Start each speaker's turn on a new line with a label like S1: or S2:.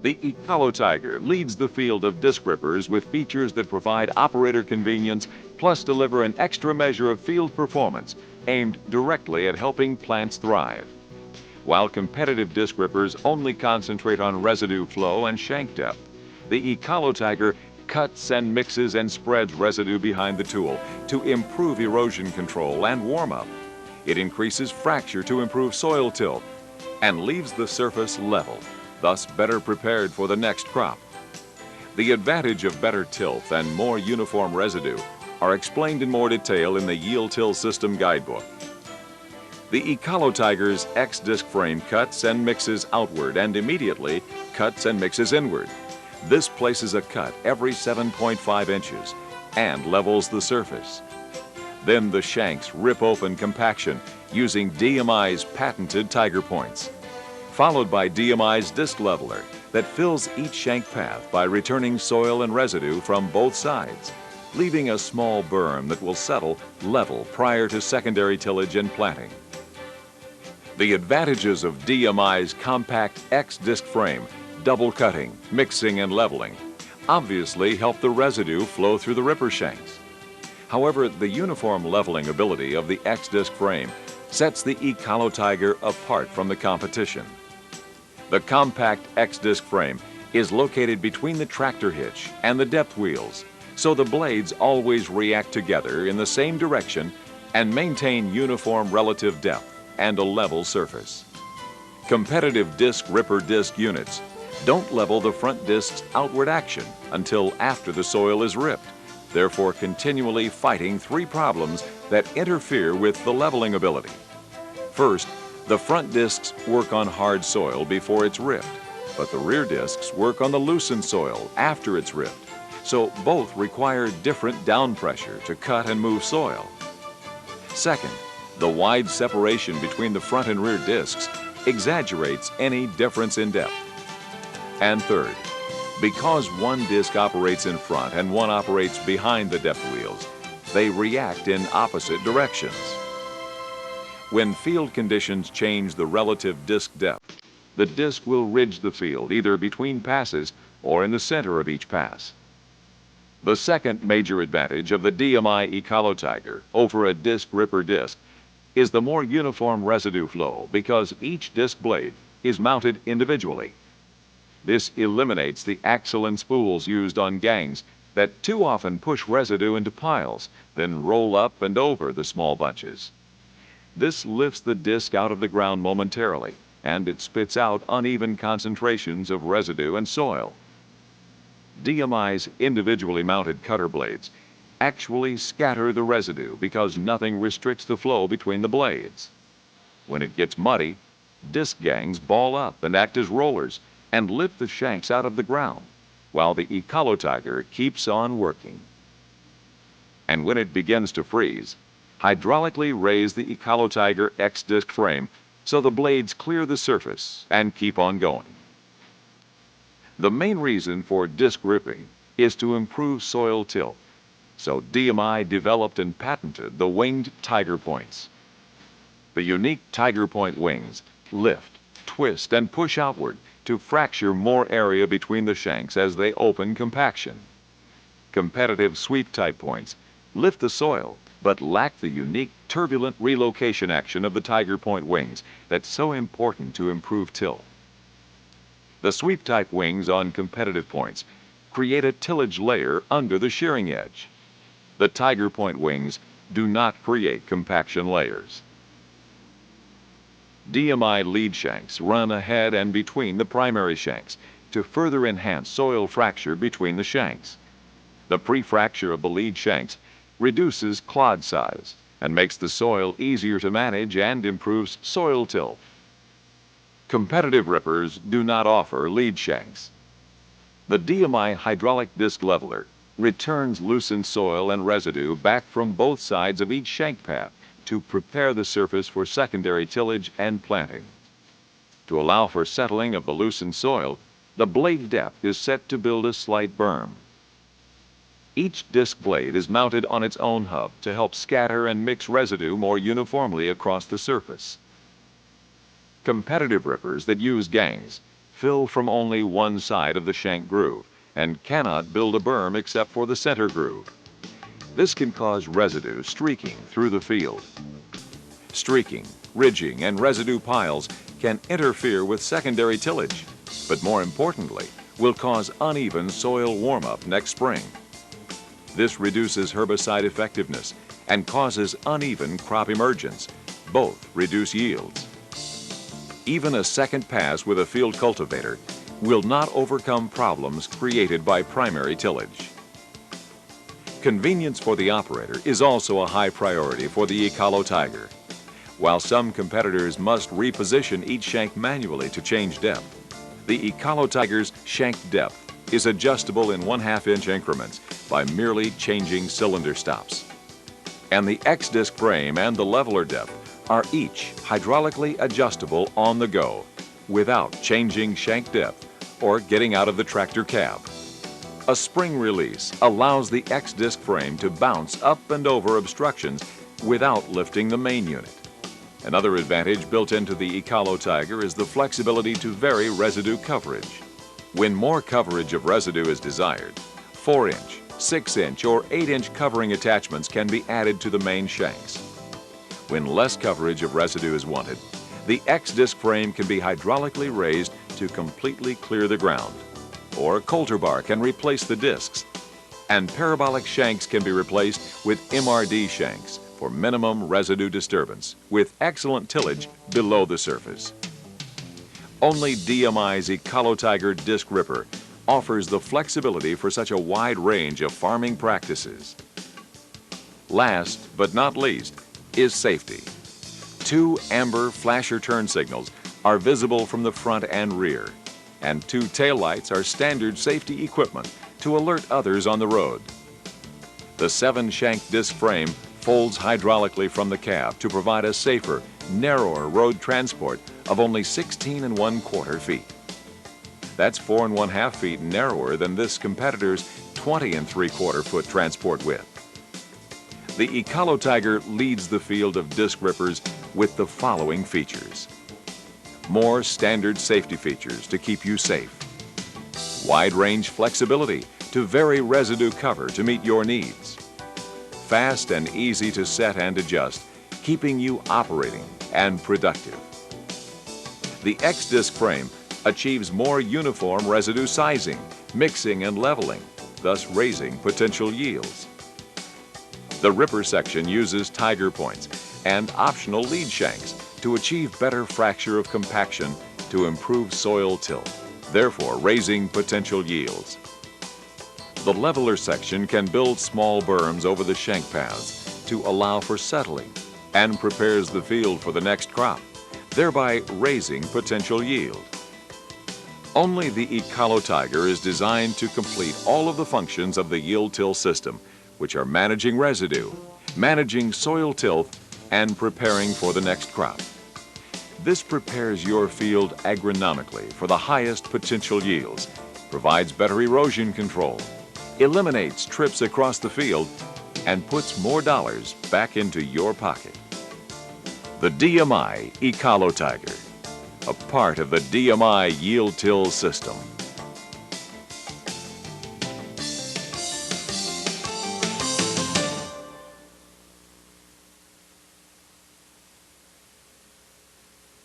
S1: The Ecolo-Tiger leads the field of disc rippers with features that provide operator convenience plus deliver an extra measure of field performance aimed directly at helping plants thrive. While competitive disc rippers only concentrate on residue flow and shank depth, the Ecolo-Tiger cuts and mixes and spreads residue behind the tool to improve erosion control and warm-up. It increases fracture to improve soil tilt and leaves the surface level, thus better prepared for the next crop. The advantage of better tilth and more uniform residue are explained in more detail in the Yield Till System Guidebook. The Ecolo-Tiger's X-disc frame cuts and mixes outward and immediately cuts and mixes inward. This places a cut every 7.5 inches and levels the surface. Then the shanks rip open compaction using DMI's patented Tiger points, followed by DMI's disc leveler that fills each shank path by returning soil and residue from both sides, leaving a small berm that will settle level prior to secondary tillage and planting. The advantages of DMI's compact X-disc frame, double cutting, mixing, and leveling obviously help the residue flow through the ripper shanks. However, the uniform leveling ability of the X-disc frame sets the Ecolo-Tiger apart from the competition. The compact X-disc frame is located between the tractor hitch and the depth wheels, so the blades always react together in the same direction and maintain uniform relative depth and a level surface. Competitive disc ripper disc units don't level the front disc's outward action until after the soil is ripped, therefore continually fighting three problems that interfere with the leveling ability. First, the front discs work on hard soil before it's ripped, but the rear discs work on the loosened soil after it's ripped, so both require different down pressure to cut and move soil. Second, the wide separation between the front and rear discs exaggerates any difference in depth. And third, because one disc operates in front and one operates behind the depth wheels, they react in opposite directions. When field conditions change the relative disc depth, the disc will ridge the field either between passes or in the center of each pass. The second major advantage of the DMI Ecolo-Tiger over a disc ripper disc is the more uniform residue flow because each disc blade is mounted individually. This eliminates the axle and spools used on gangs that too often push residue into piles, then roll up and over the small bunches. This lifts the disc out of the ground momentarily, and it spits out uneven concentrations of residue and soil. DMI's individually mounted cutter blades actually scatter the residue because nothing restricts the flow between the blades. When it gets muddy, disc gangs ball up and act as rollers and lift the shanks out of the ground, while the Ecolo-Tiger keeps on working. And when it begins to freeze, hydraulically raise the Ecolo-Tiger X-disc frame so the blades clear the surface and keep on going. The main reason for disc ripping is to improve soil tilt, so DMI developed and patented the winged Tiger points. The unique Tiger point wings lift, twist, and push outward to fracture more area between the shanks as they open compaction. Competitive sweep-type points lift the soil but lack the unique turbulent relocation action of the Tiger point wings that's so important to improve tilt. The sweep-type wings on competitive points create a tillage layer under the shearing edge. The Tiger point wings do not create compaction layers. DMI lead shanks run ahead and between the primary shanks to further enhance soil fracture between the shanks. The pre-fracture of the lead shanks reduces clod size and makes the soil easier to manage and improves soil tilt. Competitive rippers do not offer lead shanks. The DMI hydraulic disc leveler returns loosened soil and residue back from both sides of each shank path to prepare the surface for secondary tillage and planting. To allow for settling of the loosened soil, the blade depth is set to build a slight berm. Each disc blade is mounted on its own hub to help scatter and mix residue more uniformly across the surface. Competitive rippers that use gangs fill from only one side of the shank groove and cannot build a berm except for the center groove. This can cause residue streaking through the field. Streaking, ridging, and residue piles can interfere with secondary tillage, but more importantly, will cause uneven soil warm-up next spring. This reduces herbicide effectiveness and causes uneven crop emergence. Both reduce yields. Even a second pass with a field cultivator will not overcome problems created by primary tillage. Convenience for the operator is also a high priority for the Ecolo Tiger. While some competitors must reposition each shank manually to change depth, the Ecolo Tiger's shank depth is adjustable in 1/2 inch increments by merely changing cylinder stops. And the X-disc frame and the leveler depth are each hydraulically adjustable on the go without changing shank depth or getting out of the tractor cab. A spring release allows the X-disc frame to bounce up and over obstructions without lifting the main unit. Another advantage built into the Ecolo Tiger is the flexibility to vary residue coverage. When more coverage of residue is desired, 4-inch, 6-inch, or 8-inch covering attachments can be added to the main shanks. When less coverage of residue is wanted, the X-disc frame can be hydraulically raised to completely clear the ground. Or a coulter bar can replace the discs. And parabolic shanks can be replaced with MRD shanks for minimum residue disturbance with excellent tillage below the surface. Only DMI's Ecolo Tiger Disc Ripper offers the flexibility for such a wide range of farming practices. Last but not least is safety. 2 amber flasher turn signals are visible from the front and rear, and 2 taillights are standard safety equipment to alert others on the road. The 7-shank disc frame folds hydraulically from the cab to provide a safer, narrower road transport of only 16 1/4 feet. That's 4 1/2 feet narrower than this competitor's 20 3/4 foot transport width. The Ecolo Tiger leads the field of disc rippers with the following features. More standard safety features to keep you safe. Wide range flexibility to vary residue cover to meet your needs. Fast and easy to set and adjust, keeping you operating and productive. The X-disc frame achieves more uniform residue sizing, mixing, and leveling, thus raising potential yields. The ripper section uses tiger points and optional lead shanks to achieve better fracture of compaction to improve soil tilt, therefore raising potential yields. The leveler section can build small berms over the shank paths to allow for settling and prepares the field for the next crop, thereby raising potential yield. Only the Ecolo Tiger is designed to complete all of the functions of the yield till system, which are managing residue, managing soil tilth, and preparing for the next crop. This prepares your field agronomically for the highest potential yields, provides better erosion control, eliminates trips across the field, and puts more dollars back into your pocket. The DMI Ecolo Tiger, a part of the DMI yield till system.